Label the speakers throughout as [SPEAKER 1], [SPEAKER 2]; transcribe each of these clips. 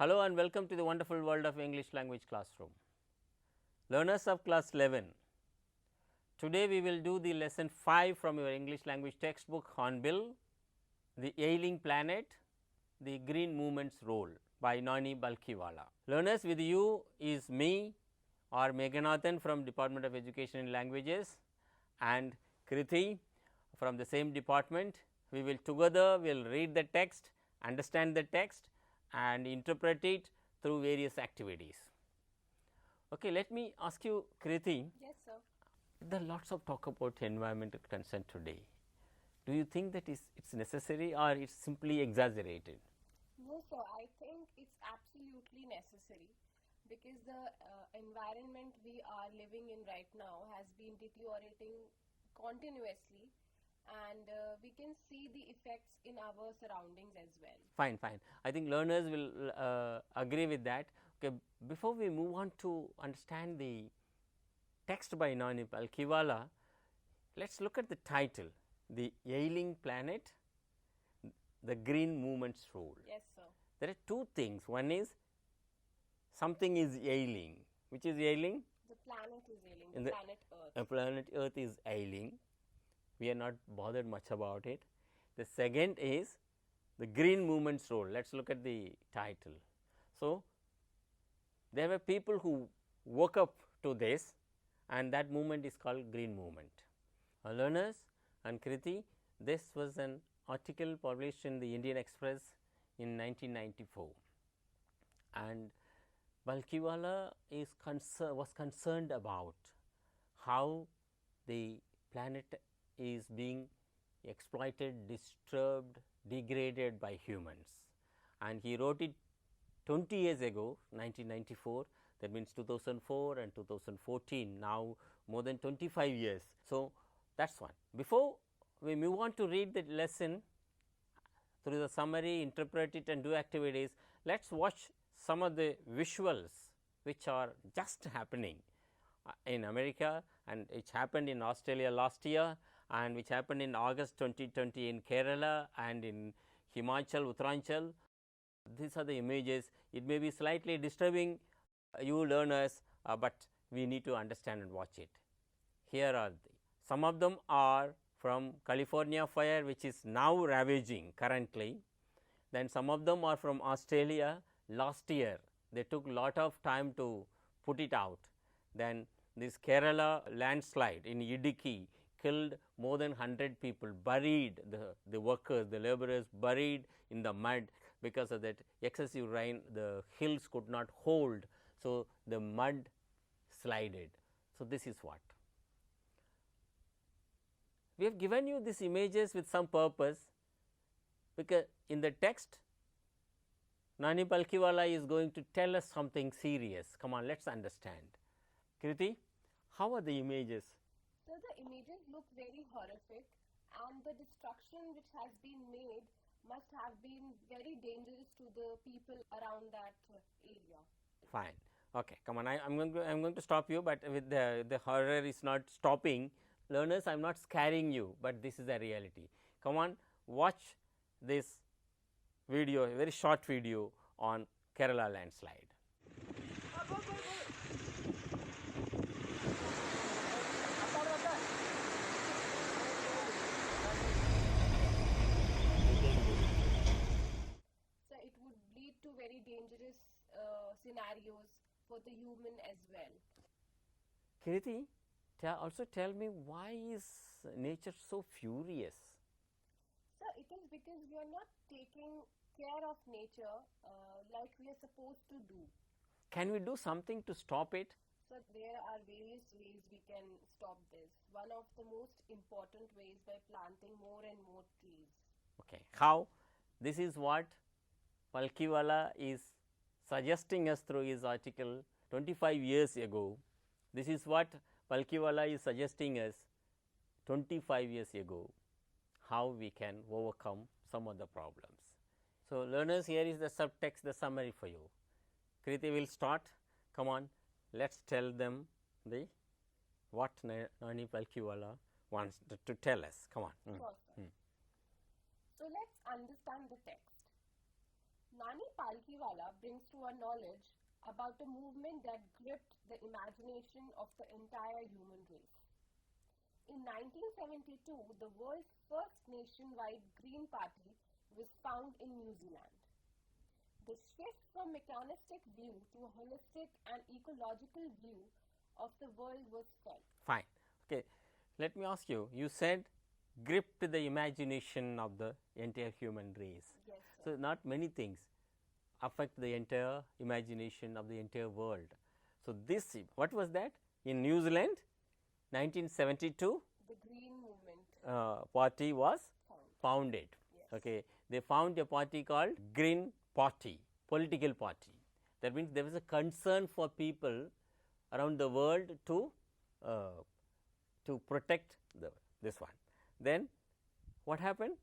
[SPEAKER 1] Hello and welcome to the wonderful world of English language classroom. Learners of class 11, today we will do the lesson 5 from your English language textbook Hornbill, the Ailing planet, the green movement's role by Nani Balkiwala. Learners, with you is me or Meghanathan from Department of Education and Languages and Kriti from the same department. We will together will read the text, understand the text and interpret it through various activities. Okay, let me ask you, Kriti.
[SPEAKER 2] Yes, sir.
[SPEAKER 1] There are lots of talk about environmental concern today. Do you think that it's necessary or it's simply exaggerated?
[SPEAKER 2] No, sir. I think it's absolutely necessary because the environment we are living in right now has been deteriorating continuously, and we can see the effects in our surroundings as well.
[SPEAKER 1] Fine, fine. I think learners will agree with that. Okay, before we move on to understand the text by Nani Balkiwala, let's look at the title, The Ailing Planet, the Green Movement's Role.
[SPEAKER 2] Yes, sir.
[SPEAKER 1] There are two things. One is something is ailing. Which is ailing?
[SPEAKER 2] The planet is ailing, the planet Earth.
[SPEAKER 1] A planet Earth is ailing. We are not bothered much about it. The second is the green movement's role. Let us look at the title. So, there were people who woke up to this and that movement is called green movement. Learners and Kriti, this was an article published in the Indian Express in 1994 and Balkiwala was concerned about how the planet is being exploited, disturbed, degraded by humans, and he wrote it 20 years ago, 1994, that means 2004 and 2014, now more than 25 years. So, that is one. Before we move on to read the lesson through the summary, interpret it and do activities, let us watch some of the visuals which are just happening in America and which happened in Australia last year and which happened in August 2020 in Kerala and in Himachal, Uttaranchal. These are the images. It may be slightly disturbing you learners, but we need to understand and watch it. Here are some of them are from California fire, which is now ravaging currently. Then some of them are from Australia last year. They took lot of time to put it out. Then this Kerala landslide in Idukki killed more than 100 people, buried the workers, the laborers buried in the mud because of that excessive rain. The hills could not hold, so the mud slided. So, this is what we have given you these images with some purpose, because in the text Nani Balkiwala is going to tell us something serious. Come on, let us understand. Kriti, how are the images?
[SPEAKER 2] So, the images look very horrific, and the destruction which has been made must have been very dangerous to the people around that area.
[SPEAKER 1] Fine. Okay, come on. I'm going to stop you, but with the horror is not stopping. Learners, I am not scaring you, but this is a reality. Come on, watch this video, a very short video on Kerala landslide.
[SPEAKER 2] So, it would lead to very dangerous scenarios for the human as well.
[SPEAKER 1] Kriti, also tell me, why is nature so furious?
[SPEAKER 2] So, it is because we are not taking care of nature like we are supposed to do.
[SPEAKER 1] Can we do something to stop it?
[SPEAKER 2] So, there are various ways we can stop this. One of the most important ways by planting more and more trees.
[SPEAKER 1] Okay, how? This is what Balkiwala is suggesting us through his article 25 years ago. This is what Balkiwala is suggesting us 25 years ago, how we can overcome some of the problems. So, learners, here is the subtext, the summary for you. Kriti will start. Come on, let us tell them the what Nani Balkiwala wants to tell us. Come on.
[SPEAKER 2] Sure, sir. So, let's understand the text. Nani Palkiwala brings to our knowledge about a movement that gripped the imagination of the entire human race. In 1972, the world's first nationwide Green Party was found in New Zealand. The shift from mechanistic view to a holistic and ecological view of the world was felt.
[SPEAKER 1] Fine. Okay. Let me ask you, you said gripped the imagination of the entire human race.
[SPEAKER 2] Yes, sir.
[SPEAKER 1] So, not many things affect the entire imagination of the entire world. So, this, what was that? In New Zealand, 1972,
[SPEAKER 2] The Green Movement
[SPEAKER 1] party was
[SPEAKER 2] found.
[SPEAKER 1] founded.
[SPEAKER 2] Yes.
[SPEAKER 1] Okay. They found a party called Green Party, political party. That means there was a concern for people around the world to protect this one. Then what happened?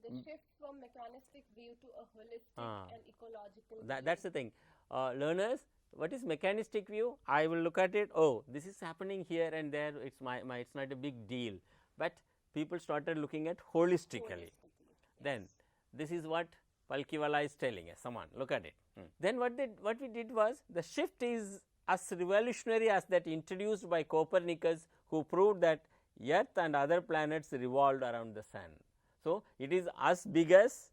[SPEAKER 2] The shift from mechanistic view to a holistic and ecological view.
[SPEAKER 1] That's the thing. Learners, what is mechanistic view? I will look at it. Oh, this is happening here and there. It's it's not a big deal. But people started looking at holistically. Then this is what Palkiwala is telling us. Someone look at it. Then what we did was, the shift is as revolutionary as that introduced by Copernicus, who proved that Earth and other planets revolved around the sun. So, it is as big as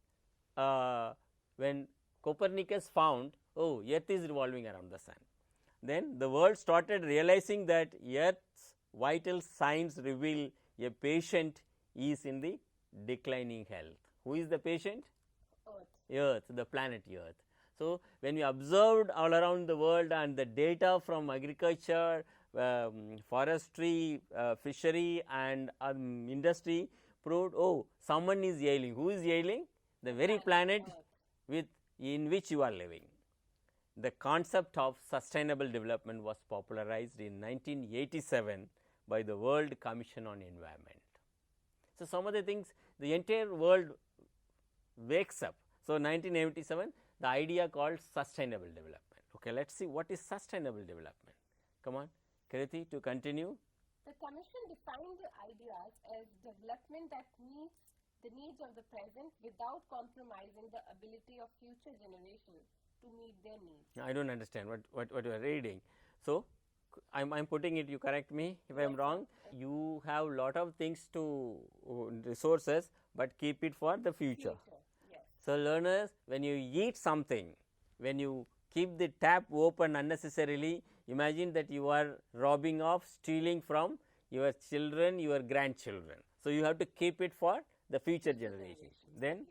[SPEAKER 1] when Copernicus found, oh, Earth is revolving around the sun. Then the world started realizing that Earth's vital signs reveal a patient is in the declining health. Who is the patient? Earth, the planet Earth. So, when we observed all around the world and the data from agriculture, forestry, fishery and industry proved, oh, someone is ailing. Who is ailing? The very planet in which you are living. The concept of sustainable development was popularized in 1987 by the World Commission on Environment. So, some of the things, the entire world wakes up. So, 1987, the idea called sustainable development. Okay, let us see what is sustainable development. Come on, Kriti, to continue.
[SPEAKER 2] The Commission defined the ideas as development that meets the needs of the present without compromising the ability of future generations to meet their needs.
[SPEAKER 1] I don't understand what you are reading. So, I am putting it, you correct me if I am wrong. You have lot of things to resources, but keep it for the future.
[SPEAKER 2] Yes.
[SPEAKER 1] So, learners, when you eat something, when you keep the tap open unnecessarily, imagine that you are robbing off, stealing from your children, your grandchildren. So, you have to keep it for the future generations. Then,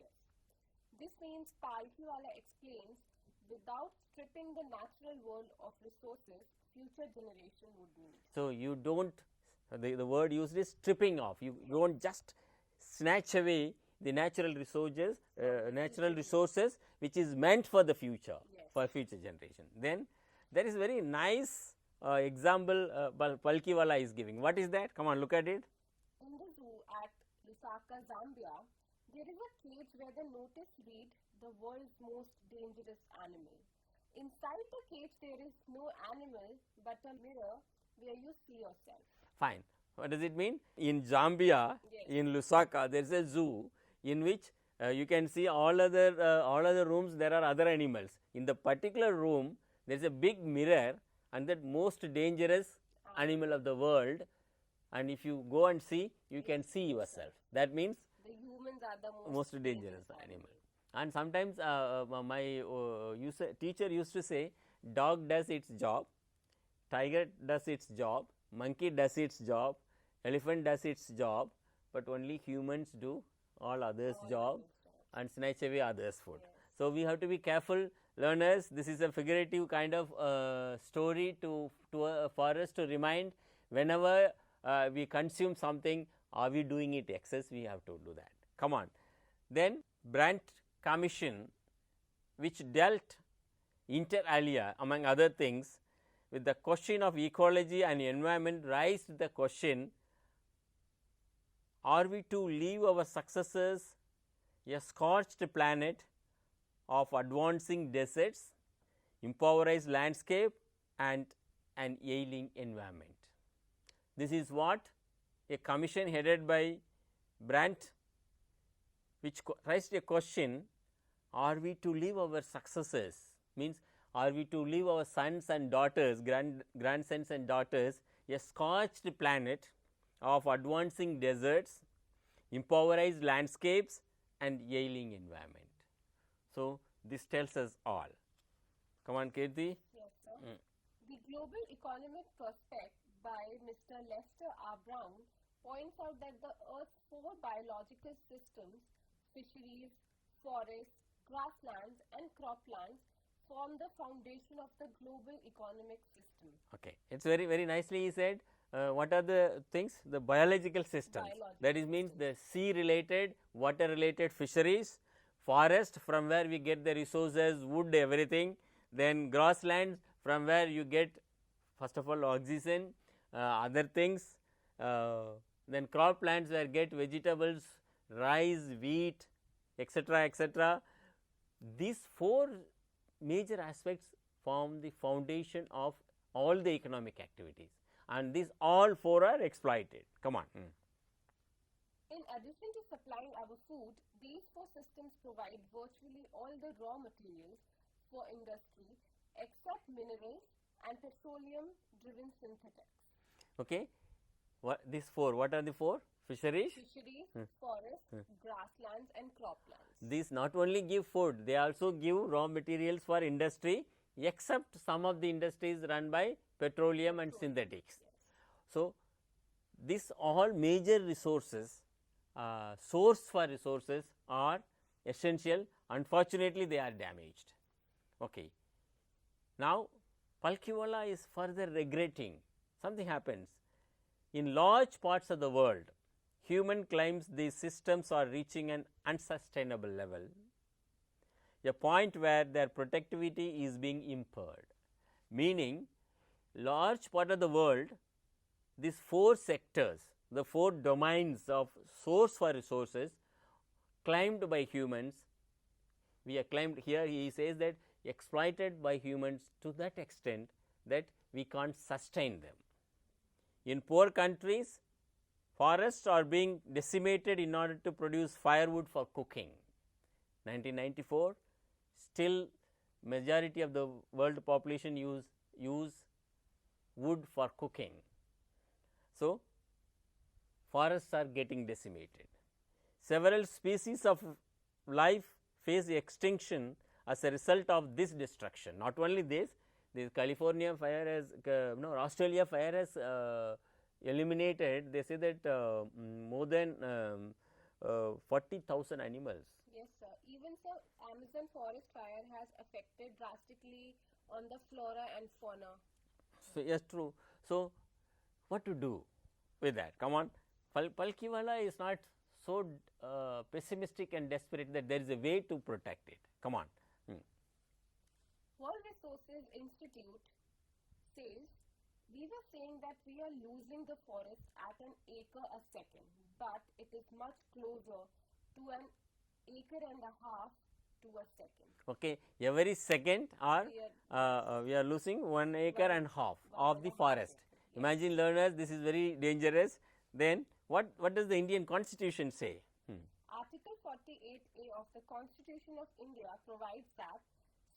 [SPEAKER 2] this means Palkiwala explains, without stripping the natural world of resources, future generation would need.
[SPEAKER 1] So, you don't, the word used is stripping off. You don't just snatch away the natural resources which is meant for the future, for future generation. Then there is very nice example Palkiwala is giving. What is that? Come on, look at it.
[SPEAKER 2] In the zoo at Lusaka, Zambia, there is a cage where the notice read, the world's most dangerous animal. Inside the cage there is no animal but a mirror where you see yourself.
[SPEAKER 1] Fine. What does it mean? In Zambia, in Lusaka, there is a zoo in which you can see all other rooms, there are other animals. In the particular room, there is a big mirror and that most dangerous animal of the world, and if you go and see, you can see yourself. That means
[SPEAKER 2] the humans are the
[SPEAKER 1] most dangerous animal. And sometimes my teacher used to say, dog does its job, tiger does its job, monkey does its job, elephant does its job, but only humans do all others' job and snatch away others' food. So, we have to be careful, learners. This is a figurative kind of story for us to remind, whenever we consume something, are we doing it excess? We have to do that. Come on. Then Brandt Commission, which dealt inter alia among other things with the question of ecology and environment, raised the question, are we to leave our successors a scorched planet of advancing deserts, impoverished landscape and an ailing environment? This is what a commission headed by Brandt, which raised a question, are we to leave our successors, means are we to leave our sons and daughters, grandsons and daughters a scorched planet of advancing deserts, impoverished landscapes and ailing environment. So, this tells us all. Come on, Kirti.
[SPEAKER 2] Yes, sir. The Global Economic Prospect by Mr. Lester R. Brown points out that the Earth's four biological systems, fisheries, forests, grasslands, and croplands, form the foundation of the global economic system.
[SPEAKER 1] Okay, it's very nicely he said. What are the things? The biological systems. That is means the sea related, water related fisheries, forest from where we get the resources, wood, everything. Then grasslands from where you get first of all oxygen, other things. Then croplands where get vegetables, rice, wheat, etc., etc. These four major aspects form the foundation of all the economic activities, and these all four are exploited. Come on.
[SPEAKER 2] In addition to supplying our food, these four systems provide virtually all the raw materials for industry except minerals and petroleum driven synthetics.
[SPEAKER 1] Okay. These four, what are the four? Fisheries,
[SPEAKER 2] forests, grasslands and croplands.
[SPEAKER 1] These not only give food, they also give raw materials for industry, except some of the industries run by petroleum and synthetics.
[SPEAKER 2] Yes.
[SPEAKER 1] So, these all major resources, source for resources are essential. Unfortunately, they are damaged. Okay. Now, Palkhivala is further regretting something happens. In large parts of the world, human claims these systems are reaching an unsustainable level, a point where their productivity is being impaired. Meaning, large part of the world, these four sectors, the four domains of source for resources claimed by humans, we are claimed here, he says that exploited by humans to that extent that we can't sustain them. In poor countries, forests are being decimated in order to produce firewood for cooking. 1994, still majority of the world population use wood for cooking. So, forests are getting decimated. Several species of life face extinction as a result of this destruction. Not only this, the California fire has, Australia fire has eliminated, they say that more than 40,000 animals.
[SPEAKER 2] Yes, sir. Even so, Amazon forest fire has affected drastically on the flora and fauna.
[SPEAKER 1] So, yes, true. So, what to do with that? Come on. Palkhivala is not so pessimistic and desperate that there is a way to protect it. Come on.
[SPEAKER 2] World Resources Institute says, we were saying that we are losing the forest at an acre a second, but it is much closer to an acre and a half to a second.
[SPEAKER 1] Okay, every second we are losing 1 acre and half of the forest. Yes. Imagine, learners, this is very dangerous. Then what does the Indian Constitution say?
[SPEAKER 2] Article 48A of the Constitution of India provides that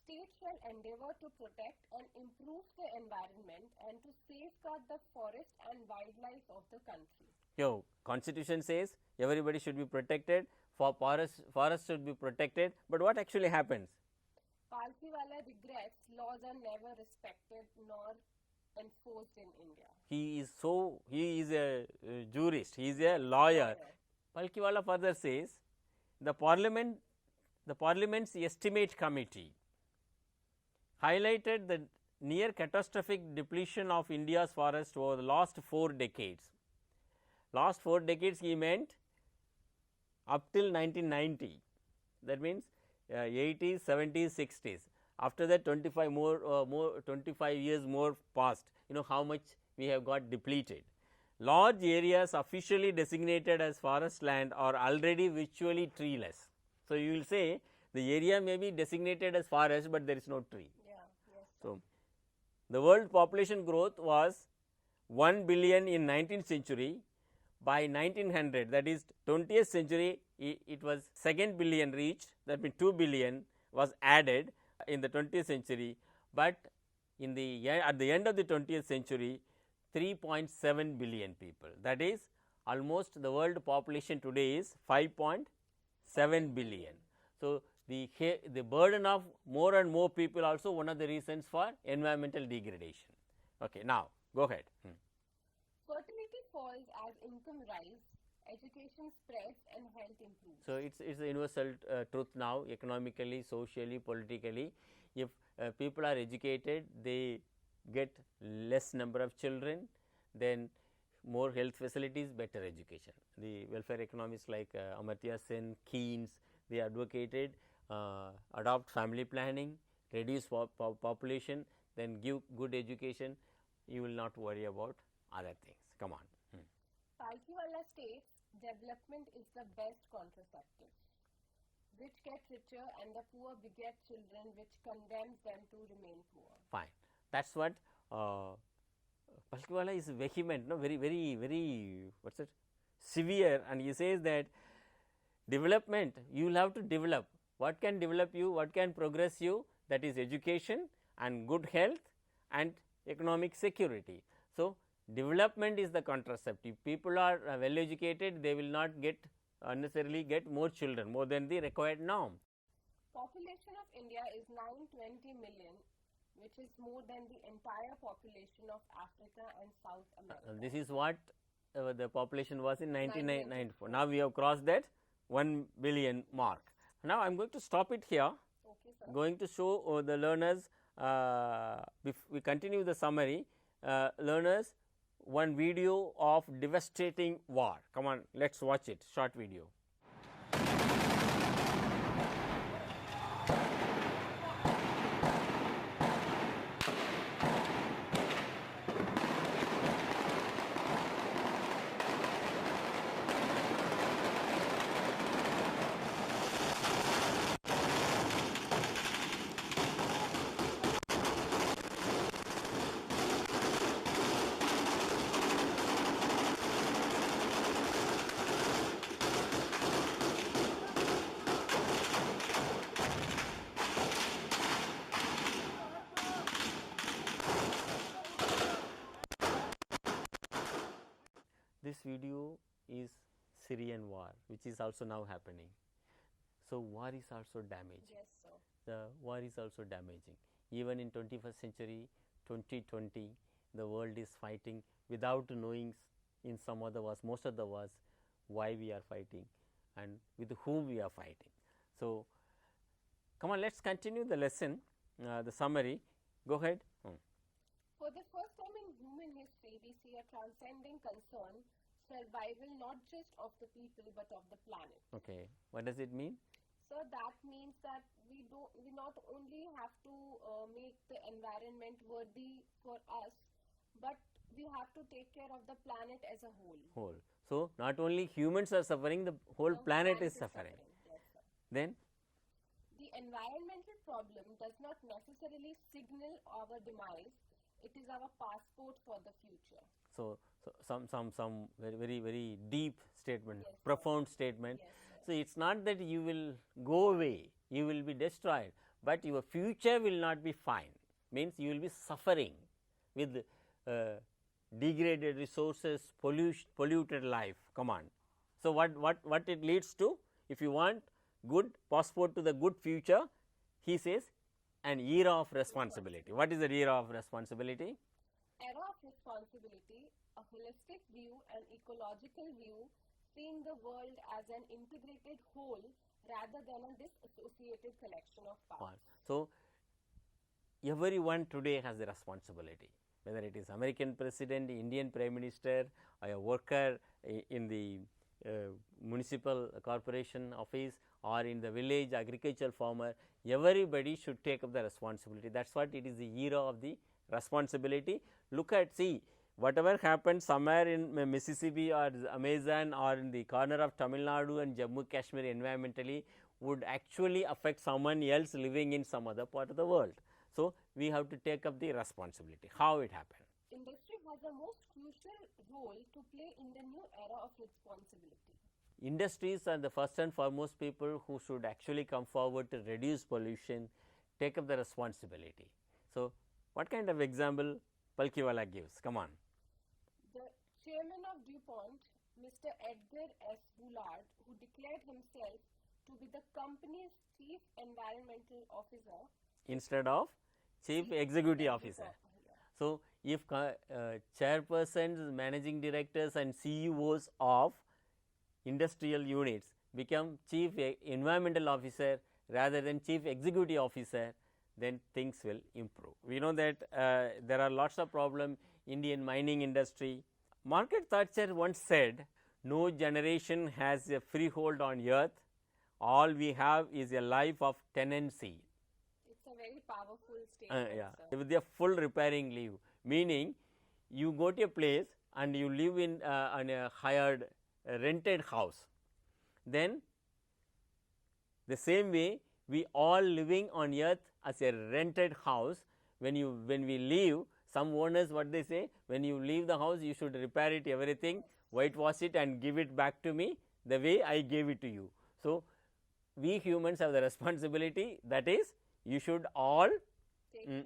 [SPEAKER 2] states shall endeavour to protect and improve the environment and to safeguard the forest and wildlife of the country.
[SPEAKER 1] Yo, Constitution says everybody should be protected, for forests should be protected, but what actually happens?
[SPEAKER 2] Palkhivala regrets laws are never respected nor enforced in India.
[SPEAKER 1] He is a jurist, he is a lawyer. Palkhivala further says, the Parliament's estimate committee highlighted the near catastrophic depletion of India's forest over the last 4 decades. Last 4 decades he meant up till 1990, that means 80s, 70s, 60s. After that 25 years more passed, you know how much we have got depleted. Large areas officially designated as forest land are already virtually treeless. So, you will say the area may be designated as forest, but there is no tree. So, the world population growth was 1 billion in 19th century. By 1900, that is 20th century, it was second billion reached, that means 2 billion was added in the 20th century, but in the at the end of the 20th century 3.7 billion people, that is almost the world population today is 5.7 billion. So, the burden of more and more people also one of the reasons for environmental degradation. Okay, now go ahead.
[SPEAKER 2] Fertility falls as income rise, education spreads, and health improves.
[SPEAKER 1] So, it is a universal truth now, economically, socially, politically. If people are educated, they get less number of children, then more health facilities, better education. The welfare economists like Amartya Sen, Keynes, they advocated adopt family planning, reduce population, then give good education, you will not worry about other things. Come on.
[SPEAKER 2] Palkiwala states development is the best contraceptive. Rich get richer and the poor beget children, which condemns them to remain poor.
[SPEAKER 1] Fine. That is what Palkiwala is vehement, no, very what is it, severe, and he says that development, you will have to develop. What can develop you, what can progress you, that is education and good health and economic security. So, development is the contraceptive. People are well educated, they will not get unnecessarily get more children, more than the required norm.
[SPEAKER 2] Population of India is 920 million, which is more than the entire population of Africa and South America.
[SPEAKER 1] This is what the population was in 1994. Now, we have crossed that 1 billion mark. Now, I am going to stop it here.
[SPEAKER 2] Okay, sir.
[SPEAKER 1] Going to show the learners, we continue the summary, learners, one video of devastating war. Come on, let us watch it, short video. This video is Syrian war, which is also now happening. So, war is also damaging.
[SPEAKER 2] Yes, sir.
[SPEAKER 1] The war is also damaging. Even in 21st century, 2020, the world is fighting without knowing in some of the wars, most of the wars, why we are fighting and with whom we are fighting. So, come on, let us continue the lesson, the summary. Go ahead.
[SPEAKER 2] For the first time in human history, we see a transcending concern, survival not just of the people but of the planet.
[SPEAKER 1] Okay, what does it mean?
[SPEAKER 2] So that means that we not only have to make the environment worthy for us, but we have to take care of the planet as a whole.
[SPEAKER 1] So, not only humans are suffering, the whole planet is suffering.
[SPEAKER 2] Yes, sir.
[SPEAKER 1] Then
[SPEAKER 2] the environmental problem does not necessarily signal our demise. It is our passport for the future.
[SPEAKER 1] So some very deep statement,
[SPEAKER 2] yes,
[SPEAKER 1] profound statement.
[SPEAKER 2] Yes,
[SPEAKER 1] so, it is not that you will go away, you will be destroyed, but your future will not be fine, means you will be suffering with degraded resources, polluted life. Come on. So, what it leads to? If you want good passport to the good future, he says an era of responsibility. What is the era of responsibility?
[SPEAKER 2] Era of responsibility, a holistic view, an ecological view, seeing the world as an integrated whole rather than a disassociated collection of parts.
[SPEAKER 1] So, everyone today has a responsibility, whether it is American president, Indian prime minister, or a worker in the municipal corporation office or in the village agricultural farmer, everybody should take up the responsibility. That is what it is, the era of the responsibility. Look at, see, whatever happens somewhere in Mississippi or Amazon or in the corner of Tamil Nadu and Jammu Kashmir environmentally would actually affect someone else living in some other part of the world. So, we have to take up the responsibility. How it happened?
[SPEAKER 2] Industry has the most crucial role to play in the new era of responsibility.
[SPEAKER 1] industries are the first and foremost people who should actually come forward to reduce pollution, take up the responsibility. So, what kind of example Palkiwala gives? Come on.
[SPEAKER 2] The chairman of DuPont, Mr. Edgar S. Bullard, who declared himself to be the company's chief environmental officer
[SPEAKER 1] Instead of chief executive officer. So, if chairpersons, managing directors and CEOs of industrial units become chief environmental officer rather than chief executive officer, then things will improve. We know that there are lots of problems Indian mining industry. Margaret Thatcher once said, no generation has a freehold on earth, all we have is a life of tenancy.
[SPEAKER 2] It's a very powerful statement.
[SPEAKER 1] Yeah, with a full repairing leave, meaning you go to a place and you live in a hired rented house. Then the same way we all living on earth as a rented house. When we leave, some owners what they say, when you leave the house you should repair it, everything, whitewash it and give it back to me the way I gave it to you. So, we humans have the responsibility, that is you should all
[SPEAKER 2] take care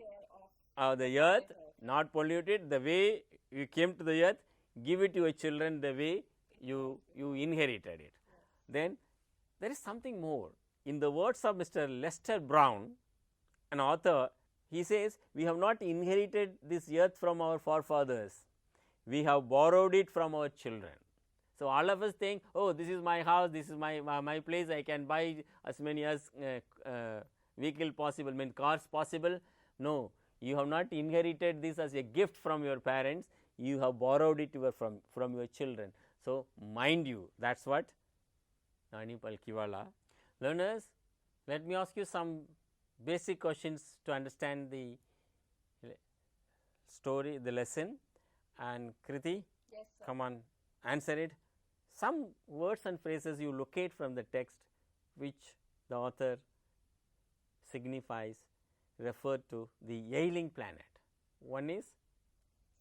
[SPEAKER 2] of
[SPEAKER 1] the earth, not pollute it, the way you came to the earth, give it to your children the way you inherited it. Then there is something more. In the words of Mr. Lester Brown, an author, he says, we have not inherited this earth from our forefathers, we have borrowed it from our children. So, all of us think, oh, this is my house, this is my place, I can buy as many as vehicle possible, cars possible. No, you have not inherited this as a gift from your parents, you have borrowed it from your children. So, mind you, that is what Nani Palkiwala. Learners, let me ask you some basic questions to understand the story, the lesson, and Kriti,
[SPEAKER 2] yes, sir.
[SPEAKER 1] Come on, answer it. Some words and phrases you locate from the text which the author signifies, refer to the ailing planet. One is,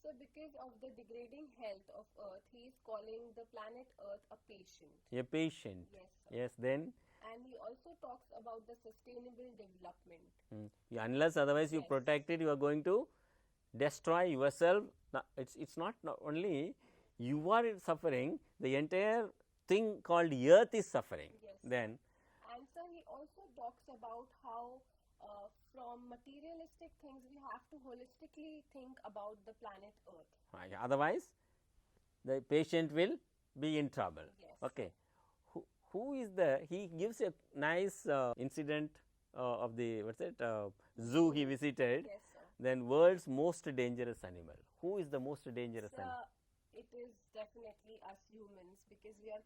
[SPEAKER 2] so because of the degrading health of Earth, he is calling the planet Earth a patient.
[SPEAKER 1] a patient.
[SPEAKER 2] Yes, sir.
[SPEAKER 1] Yes, then
[SPEAKER 2] And he also talks about the sustainable development.
[SPEAKER 1] Unless otherwise you
[SPEAKER 2] Yes.
[SPEAKER 1] protect it, you are going to destroy yourself. It's not only you are suffering, the entire thing called earth is suffering.
[SPEAKER 2] Yes.
[SPEAKER 1] Then
[SPEAKER 2] And so he also talks about how from materialistic things we have to holistically think about the planet Earth.
[SPEAKER 1] otherwise the patient will be in trouble.
[SPEAKER 2] Yes.
[SPEAKER 1] Okay. Who is he gives a nice incident of the zoo he visited.
[SPEAKER 2] Yes, sir.
[SPEAKER 1] Then world's most dangerous animal. Who is the most dangerous animal?
[SPEAKER 2] It is definitely us humans, because we are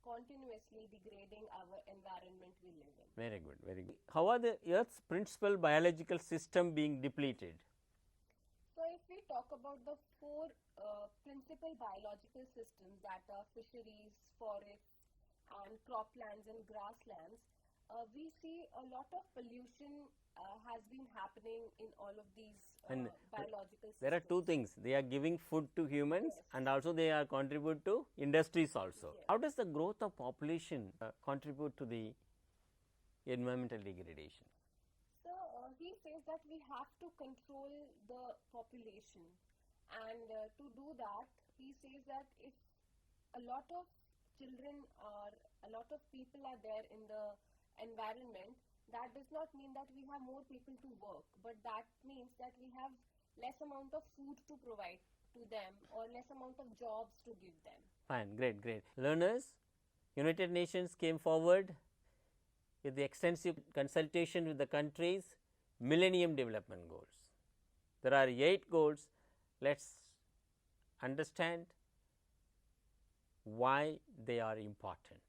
[SPEAKER 2] continuously degrading our environment we live in.
[SPEAKER 1] Very good, very good. How are the Earth's principal biological system being depleted?
[SPEAKER 2] So, if we talk about the four principal biological systems, that are fisheries, forests, and croplands and grasslands, we see a lot of pollution has been happening in all of these
[SPEAKER 1] And
[SPEAKER 2] biological systems.
[SPEAKER 1] There are two things. They are giving food to humans,
[SPEAKER 2] Yes.
[SPEAKER 1] and also they are contribute to industries also.
[SPEAKER 2] Yes.
[SPEAKER 1] How does the growth of population contribute to the environmental degradation?
[SPEAKER 2] So, he says that we have to control the population, and to do that, he says that if a lot of children or a lot of people are there in the environment, that does not mean that we have more people to work, but that means that we have less amount of food to provide to them or less amount of jobs to give them.
[SPEAKER 1] Fine, great, great. Learners, United Nations came forward with the extensive consultation with the countries, Millennium Development Goals. There are 8 goals. Let's understand why they are important.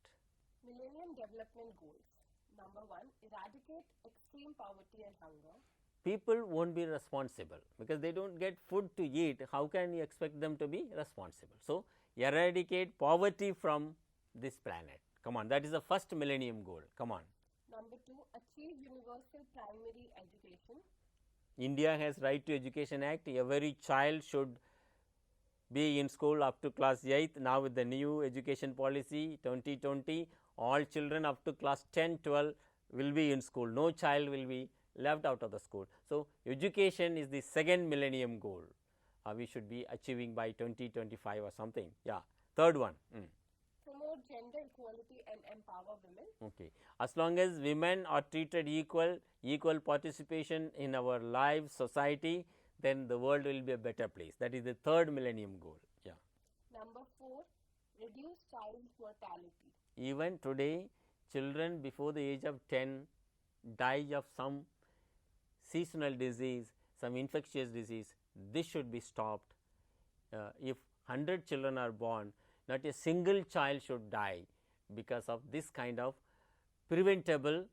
[SPEAKER 2] Millennium Development Goals. Number 1, eradicate extreme poverty and hunger.
[SPEAKER 1] People won't be responsible because they don't get food to eat. How can you expect them to be responsible? So, eradicate poverty from this planet. Come on, that is the first millennium goal. Come on.
[SPEAKER 2] Number 2, achieve universal primary education.
[SPEAKER 1] India has Right to Education Act. Every child should be in school up to class 8th. Now, with the new education policy 2020, all children up to class 10, 12 will be in school. No child will be left out of the school. So, education is the second millennium goal we should be achieving by 2025 or something. Yeah, third one.
[SPEAKER 2] Promote gender equality and empower women.
[SPEAKER 1] Okay. As long as women are treated equal participation in our lives, society, then the world will be a better place. That is the third millennium goal. Yeah.
[SPEAKER 2] Number 4, reduce child mortality.
[SPEAKER 1] Even today, children before the age of 10 die of some seasonal disease, some infectious disease. This should be stopped. If 100 children are born, not a single child should die because of this kind of preventable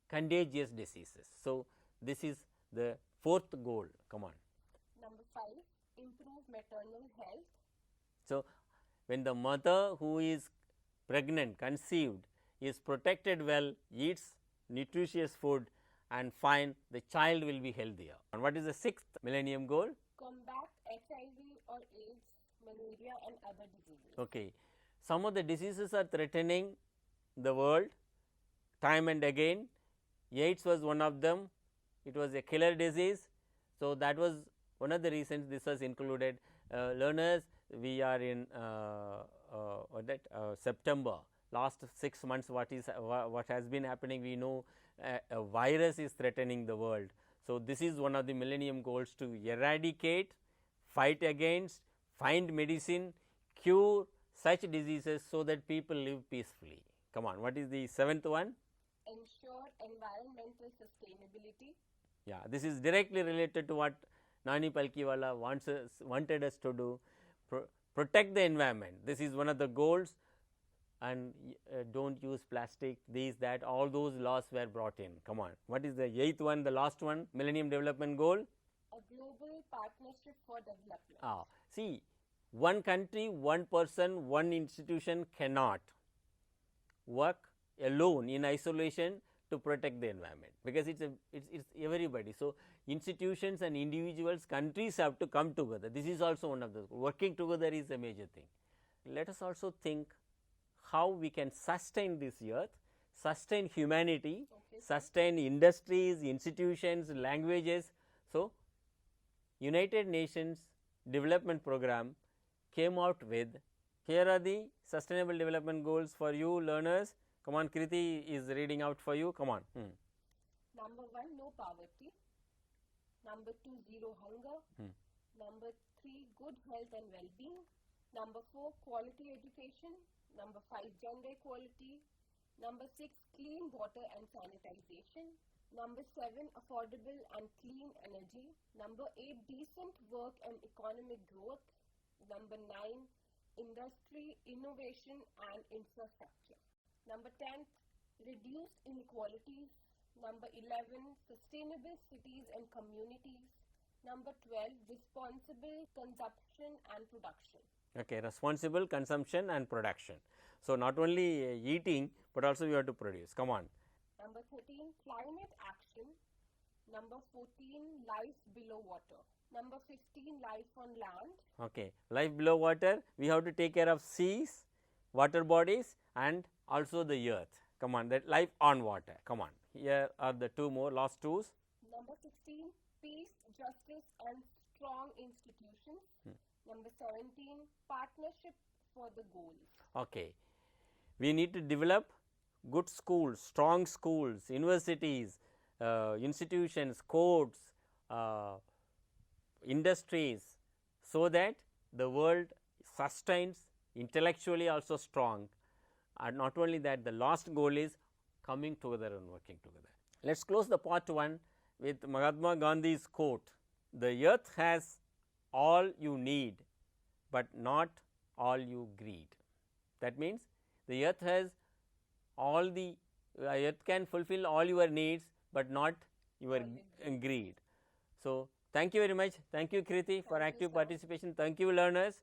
[SPEAKER 1] contagious diseases. So, this is the fourth goal. Come on.
[SPEAKER 2] Number 5, improve maternal health.
[SPEAKER 1] So, when the mother who is pregnant, conceived, is protected well, eats nutritious food and fine, the child will be healthier. And what is the sixth millennium goal?
[SPEAKER 2] Combat HIV or AIDS, malaria and other diseases.
[SPEAKER 1] Okay. Some of the diseases are threatening the world time and again. AIDS was one of them. It was a killer disease. So, that was one of the reasons this was included. Learners, we are in September. Last 6 months, what has been happening, we know a virus is threatening the world. So, this is one of the millennium goals, to eradicate, fight against, find medicine, cure such diseases so that people live peacefully. Come on, what is the seventh one?
[SPEAKER 2] Ensure environmental sustainability.
[SPEAKER 1] Yeah, this is directly related to what Nani Palkiwala wanted us to do, protect the environment. This is one of the goals, and don't use plastic, these, that, all those laws were brought in. Come on, what is the eighth one, the last one, millennium development goal?
[SPEAKER 2] A global partnership for development.
[SPEAKER 1] See, one country, one person, one institution cannot work alone in isolation to protect the environment, because it's everybody. So, institutions and individuals, countries have to come together. This is also one of the, working together is a major thing. Let us also think how we can sustain this earth, sustain humanity, sustain industries, institutions, languages. So, United Nations Development Program came out with, here are the sustainable development goals for you learners. Come on, Kriti is reading out for you. Come on.
[SPEAKER 2] Number 1, no poverty. Number 2, zero hunger. Number 3, good health and well-being. Number 4, quality education. Number 5, gender equality. Number 6, clean water and sanitization. Number 7, affordable and clean energy. Number 8, decent work and economic growth. Number 9, industry, innovation and infrastructure. Number 10, reduce inequalities. Number 11, sustainable cities and communities. Number 12, responsible consumption and production.
[SPEAKER 1] Okay, responsible consumption and production. So, not only eating, but also you have to produce. Come on.
[SPEAKER 2] Number 13, climate action. Number 14, life below water. Number 15, life on land.
[SPEAKER 1] Okay, life below water, we have to take care of seas, water bodies and also the earth. Come on, that life on water. Come on, here are the two more, last twos.
[SPEAKER 2] Number 16, peace, justice and strong institutions. Number 17, partnership for the goals.
[SPEAKER 1] Okay, we need to develop good schools, strong schools, universities, institutions, courts, industries, so that the world sustains intellectually also strong. And not only that, the last goal is coming together and working together. Let us close the part 1 with Mahatma Gandhi's quote, "The earth has all you need, but not all you greed." That means, the earth has all the, earth can fulfill all your needs, but not your greed. So, thank you very much. Thank you, Kriti, for active participation. Thank you, learners.